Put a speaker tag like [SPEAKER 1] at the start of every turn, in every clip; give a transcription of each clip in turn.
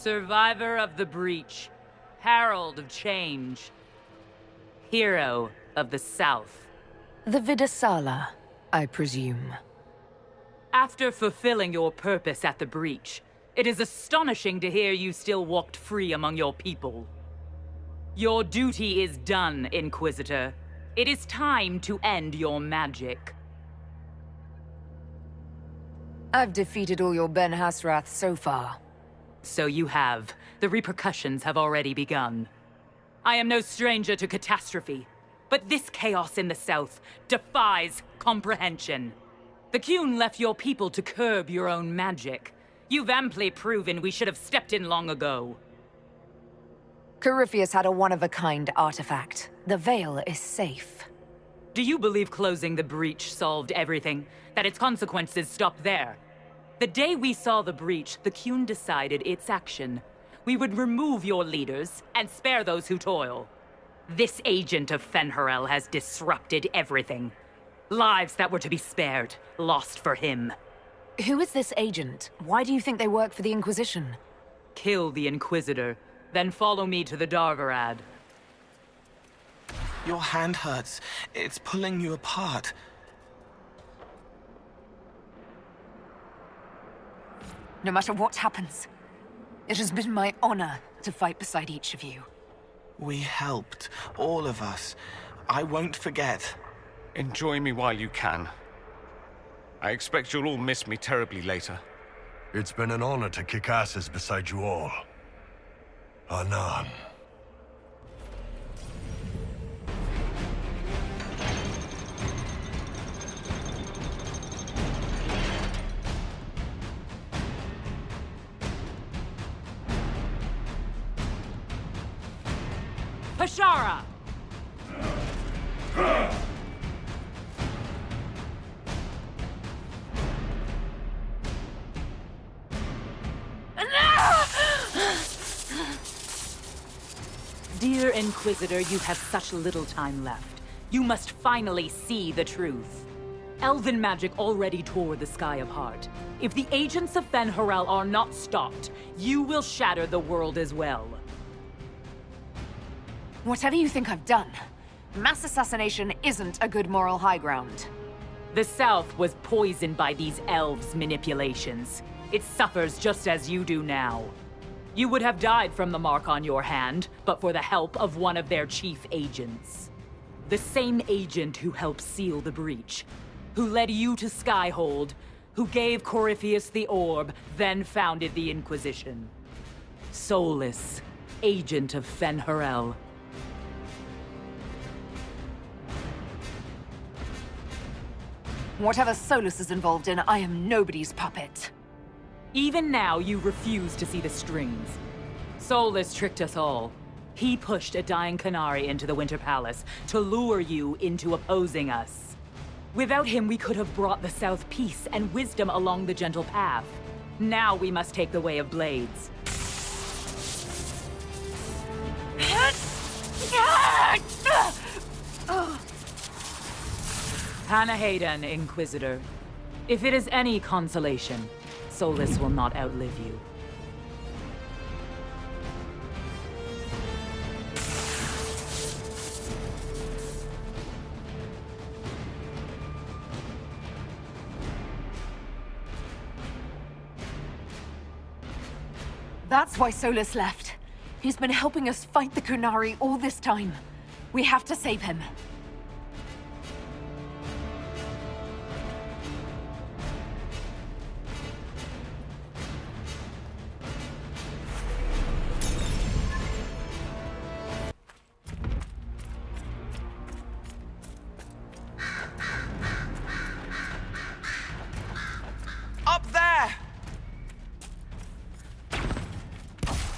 [SPEAKER 1] Survivor of the breach. Herald of change. Hero of the South.
[SPEAKER 2] The Vidasala, I presume.
[SPEAKER 1] After fulfilling your purpose at the breach, it is astonishing to hear you still walked free among your people. Your duty is done, Inquisitor. It is time to end your magic.
[SPEAKER 2] I've defeated all your Ben Hasrath so far.
[SPEAKER 1] So you have. The repercussions have already begun. I am no stranger to catastrophe, but this chaos in the South defies comprehension. The Qun left your people to curb your own magic. You've amply proven we should have stepped in long ago.
[SPEAKER 2] Corypheus had a one-of-a-kind artifact. The Veil is safe.
[SPEAKER 1] Do you believe closing the breach solved everything? That its consequences stopped there? The day we saw the breach, the Qun decided its action. We would remove your leaders and spare those who toil. This agent of Fen'Harel has disrupted everything. Lives that were to be spared, lost for him.
[SPEAKER 2] Who is this agent? Why do you think they work for the Inquisition?
[SPEAKER 1] Kill the Inquisitor, then follow me to the Darvarad.
[SPEAKER 3] Your hand hurts. It's pulling you apart.
[SPEAKER 2] No matter what happens, it has been my honor to fight beside each of you.
[SPEAKER 3] We helped, all of us. I won't forget.
[SPEAKER 4] Enjoy me while you can. I expect you'll all miss me terribly later.
[SPEAKER 5] It's been an honor to kick asses beside you all. Anan.
[SPEAKER 1] Pashara! Dear Inquisitor, you have such little time left. You must finally see the truth. Elven magic already tore the sky apart. If the agents of Fen'Harel are not stopped, you will shatter the world as well.
[SPEAKER 2] Whatever you think I've done, mass assassination isn't a good moral high ground.
[SPEAKER 1] The South was poisoned by these elves' manipulations. It suffers just as you do now. You would have died from the mark on your hand, but for the help of one of their chief agents. The same agent who helped seal the breach, who led you to Skyhold, who gave Corypheus the orb, then founded the Inquisition. Solas, agent of Fen'Harel.
[SPEAKER 2] Whatever Solas is involved in, I am nobody's puppet.
[SPEAKER 1] Even now, you refuse to see the strings. Solas tricked us all. He pushed a dying Qunari into the Winter Palace to lure you into opposing us. Without him, we could have brought the South peace and wisdom along the gentle path. Now we must take the way of blades. Panahedon, Inquisitor. If it is any consolation, Solas will not outlive you.
[SPEAKER 2] That's why Solas left. He's been helping us fight the Qunari all this time. We have to save him.
[SPEAKER 3] Up there!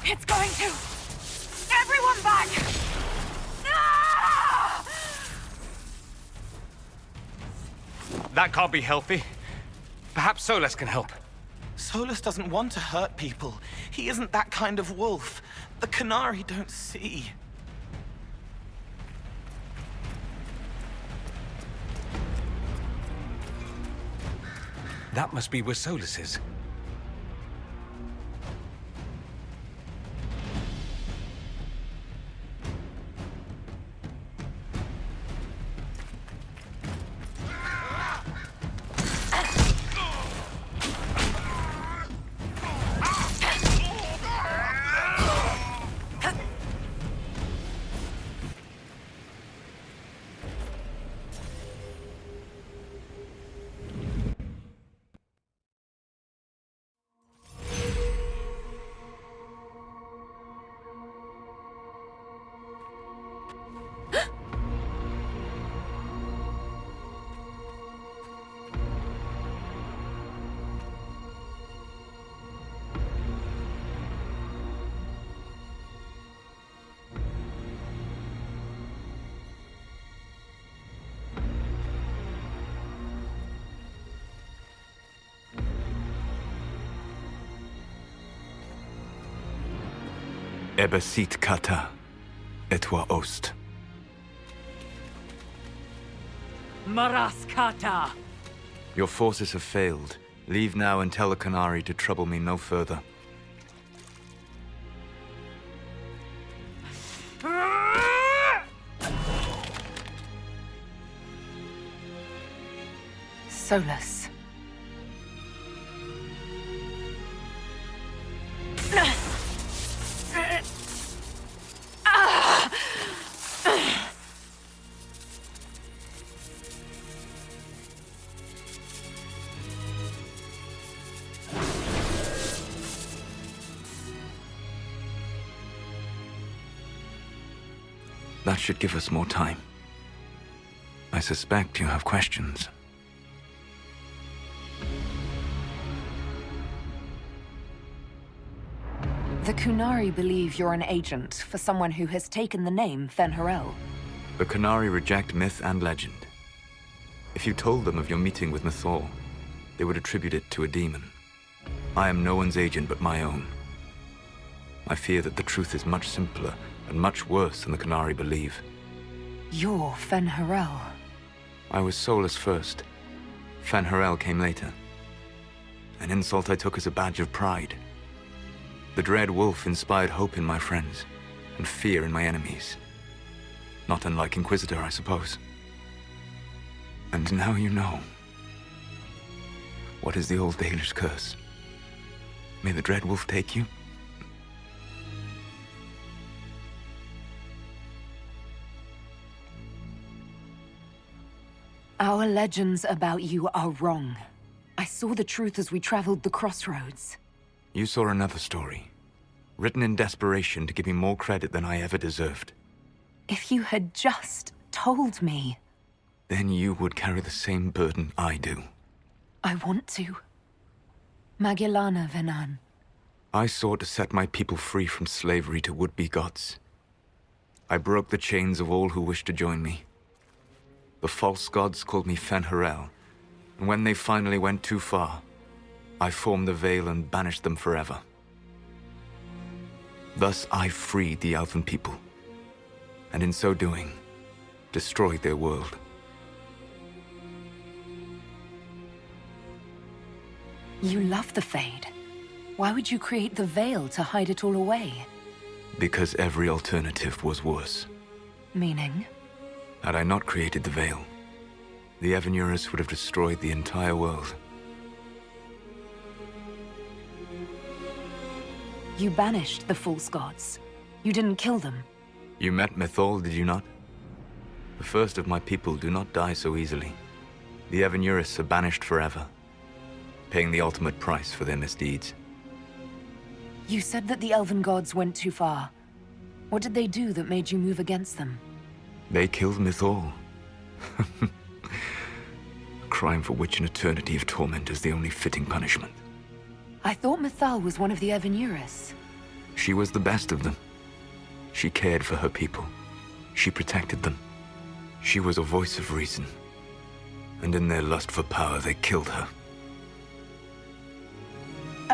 [SPEAKER 2] It's going to! Everyone back! Ah!
[SPEAKER 4] That can't be healthy. Perhaps Solas can help.
[SPEAKER 3] Solas doesn't want to hurt people. He isn't that kind of wolf. The Qunari don't see.
[SPEAKER 4] That must be where Solas is.
[SPEAKER 6] Ebesit kata, etwa ost.
[SPEAKER 1] Maraskata!
[SPEAKER 6] Your forces have failed. Leave now and tell the Qunari to trouble me no further.
[SPEAKER 2] Solas.
[SPEAKER 6] That should give us more time. I suspect you have questions.
[SPEAKER 2] The Qunari believe you're an agent for someone who has taken the name Fen'Harel.
[SPEAKER 6] The Qunari reject myth and legend. If you told them of your meeting with Mythal, they would attribute it to a demon. I am no one's agent but my own. I fear that the truth is much simpler and much worse than the Qunari believe.
[SPEAKER 2] You're Fen'Harel.
[SPEAKER 6] I was Solas first. Fen'Harel came later. An insult I took as a badge of pride. The Dread Wolf inspired hope in my friends, and fear in my enemies. Not unlike Inquisitor, I suppose. And now you know. What is the old Dalish curse? May the Dread Wolf take you?
[SPEAKER 2] Our legends about you are wrong. I saw the truth as we traveled the crossroads.
[SPEAKER 6] You saw another story, written in desperation to give me more credit than I ever deserved.
[SPEAKER 2] If you had just told me.
[SPEAKER 6] Then you would carry the same burden I do.
[SPEAKER 2] I want to. Magillana Venan.
[SPEAKER 6] I sought to set my people free from slavery to would-be gods. I broke the chains of all who wished to join me. The false gods called me Fen'Harel, and when they finally went too far, I formed the Veil and banished them forever. Thus I freed the Elven people, and in so doing, destroyed their world.
[SPEAKER 2] You love the Fade. Why would you create the Veil to hide it all away?
[SPEAKER 6] Because every alternative was worse.
[SPEAKER 2] Meaning?
[SPEAKER 6] Had I not created the Veil, the Evanurus would have destroyed the entire world.
[SPEAKER 2] You banished the false gods. You didn't kill them.
[SPEAKER 6] You met Mythal, did you not? The first of my people do not die so easily. The Evanurus are banished forever, paying the ultimate price for their misdeeds.
[SPEAKER 2] You said that the Elven gods went too far. What did they do that made you move against them?
[SPEAKER 6] They killed Mythal. A crime for which an eternity of torment is the only fitting punishment.
[SPEAKER 2] I thought Mythal was one of the Evanurus.
[SPEAKER 6] She was the best of them. She cared for her people. She protected them. She was a voice of reason. And in their lust for power, they killed her.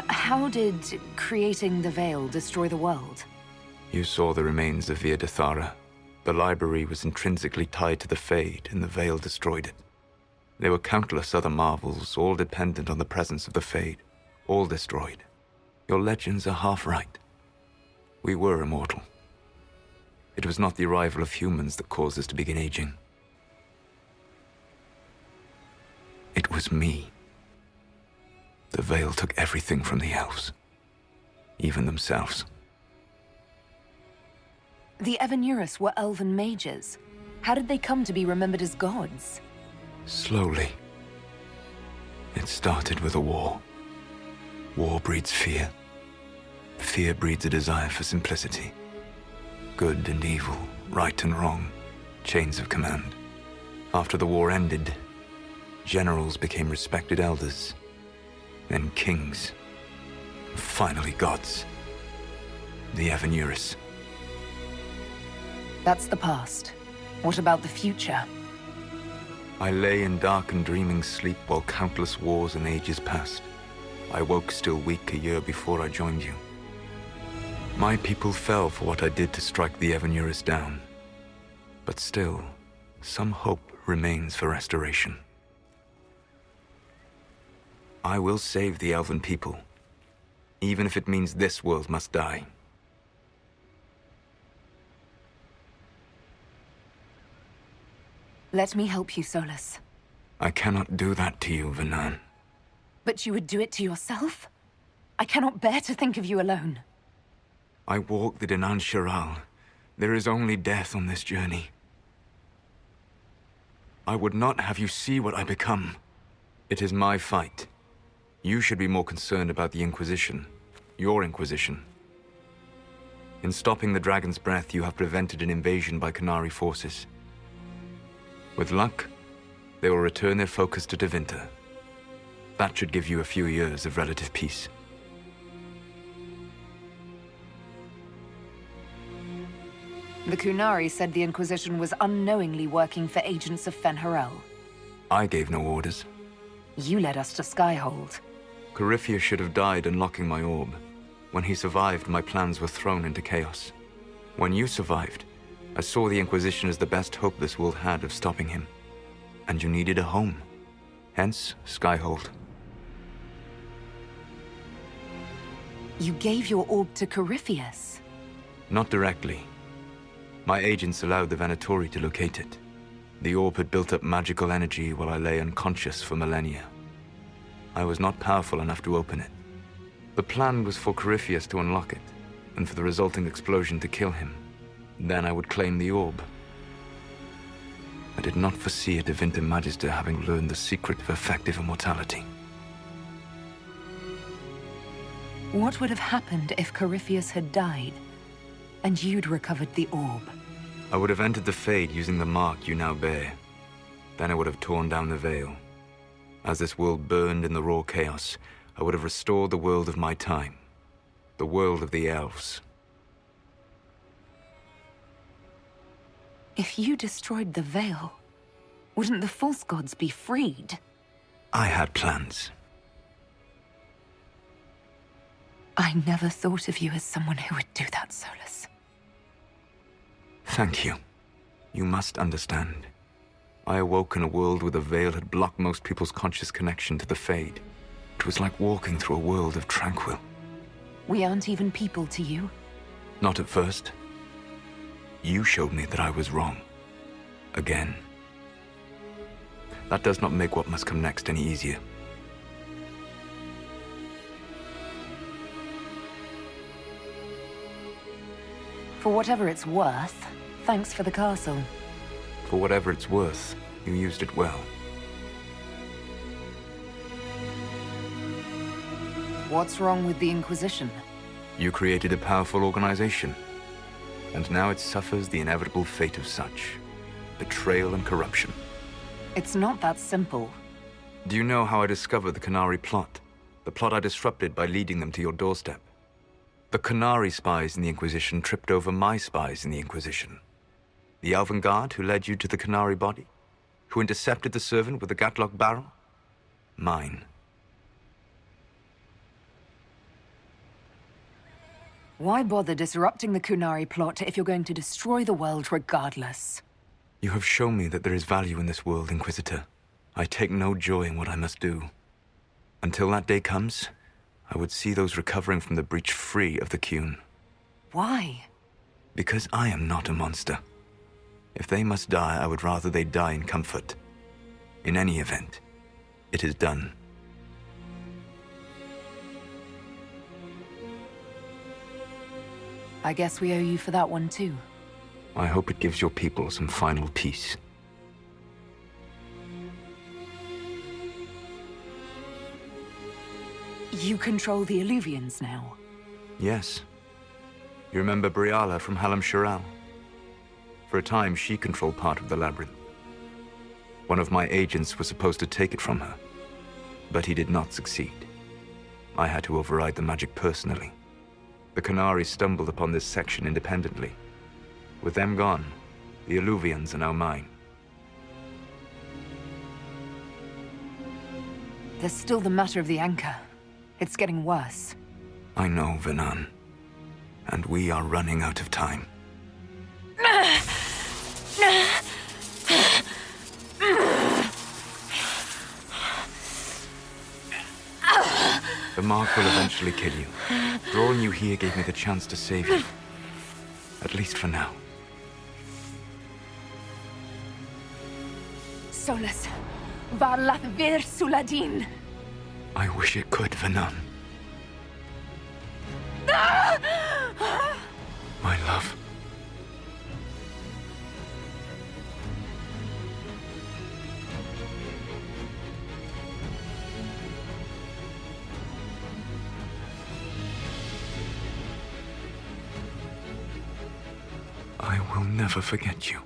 [SPEAKER 2] How did creating the Veil destroy the world?
[SPEAKER 6] You saw the remains of Via de Thara. The library was intrinsically tied to the Fade, and the Veil destroyed it. There were countless other marvels, all dependent on the presence of the Fade, all destroyed. Your legends are half right. We were immortal. It was not the arrival of humans that caused us to begin aging. It was me. The Veil took everything from the elves, even themselves.
[SPEAKER 2] The Evanurus were elven mages. How did they come to be remembered as gods?
[SPEAKER 6] Slowly. It started with a war. War breeds fear. Fear breeds a desire for simplicity. Good and evil, right and wrong, chains of command. After the war ended, generals became respected elders, then kings, finally gods. The Evanurus.
[SPEAKER 2] That's the past. What about the future?
[SPEAKER 6] I lay in dark and dreaming sleep while countless wars and ages passed. I woke still weak a year before I joined you. My people fell for what I did to strike the Evanuris down. But still, some hope remains for restoration. I will save the Elven people, even if it means this world must die.
[SPEAKER 2] Let me help you, Solas.
[SPEAKER 6] I cannot do that to you, Vernan.
[SPEAKER 2] But you would do it to yourself? I cannot bear to think of you alone.
[SPEAKER 6] I walk the Dinan Shiral. There is only death on this journey. I would not have you see what I become. It is my fight. You should be more concerned about the Inquisition. Your Inquisition. In stopping the Dragon's Breath, you have prevented an invasion by Qunari forces. With luck, they will return their focus to Tevinter. That should give you a few years of relative peace.
[SPEAKER 2] The Qunari said the Inquisition was unknowingly working for agents of Fen'Harel.
[SPEAKER 6] I gave no orders.
[SPEAKER 2] You led us to Skyhold.
[SPEAKER 6] Corypheus should have died unlocking my orb. When he survived, my plans were thrown into chaos. When you survived, I saw the Inquisition as the best hope this world had of stopping him. And you needed a home. Hence, Skyhold.
[SPEAKER 2] You gave your orb to Corypheus?
[SPEAKER 6] Not directly. My agents allowed the Venatori to locate it. The orb had built up magical energy while I lay unconscious for millennia. I was not powerful enough to open it. The plan was for Corypheus to unlock it, and for the resulting explosion to kill him. Then I would claim the orb. I did not foresee a Tevinter Magister having learned the secret of effective immortality.
[SPEAKER 2] What would have happened if Corypheus had died, and you'd recovered the orb?
[SPEAKER 6] I would have entered the Fade using the mark you now bear. Then I would have torn down the veil. As this world burned in the raw chaos, I would have restored the world of my time. The world of the elves.
[SPEAKER 2] If you destroyed the veil, wouldn't the false gods be freed?
[SPEAKER 6] I had plans.
[SPEAKER 2] I never thought of you as someone who would do that, Solas.
[SPEAKER 6] Thank you. You must understand. I awoke in a world where the veil had blocked most people's conscious connection to the Fade. It was like walking through a world of tranquil.
[SPEAKER 2] We aren't even people to you.
[SPEAKER 6] Not at first. You showed me that I was wrong. Again. That does not make what must come next any easier.
[SPEAKER 2] For whatever it's worth, thanks for the castle.
[SPEAKER 6] For whatever it's worth, you used it well.
[SPEAKER 2] What's wrong with the Inquisition?
[SPEAKER 6] You created a powerful organization, and now it suffers the inevitable fate of such. Betrayal and corruption.
[SPEAKER 2] It's not that simple.
[SPEAKER 6] Do you know how I discovered the Qunari plot? The plot I disrupted by leading them to your doorstep. The Qunari spies in the Inquisition tripped over my spies in the Inquisition. The Elven Guard who led you to the Qunari body? Who intercepted the servant with the Gatlock barrel? Mine.
[SPEAKER 2] Why bother disrupting the Qunari plot if you're going to destroy the world regardless?
[SPEAKER 6] You have shown me that there is value in this world, Inquisitor. I take no joy in what I must do. Until that day comes, I would see those recovering from the breach free of the Qun.
[SPEAKER 2] Why?
[SPEAKER 6] Because I am not a monster. If they must die, I would rather they die in comfort. In any event, it is done.
[SPEAKER 2] I guess we owe you for that one too.
[SPEAKER 6] I hope it gives your people some final peace.
[SPEAKER 2] You control the Illuvians now.
[SPEAKER 6] Yes. You remember Briala from Halam Shiral? For a time, she controlled part of the labyrinth. One of my agents was supposed to take it from her, but he did not succeed. I had to override the magic personally. The Qunari stumbled upon this section independently. With them gone, the Illuvians are now mine.
[SPEAKER 2] There's still the matter of the anchor. It's getting worse.
[SPEAKER 6] I know, Vernan. And we are running out of time. The mark will eventually kill you. Drawing you here gave me the chance to save you. At least for now.
[SPEAKER 2] Solas, varlath vir suladin.
[SPEAKER 6] I wish it could, Vernon. My love. I will never forget you.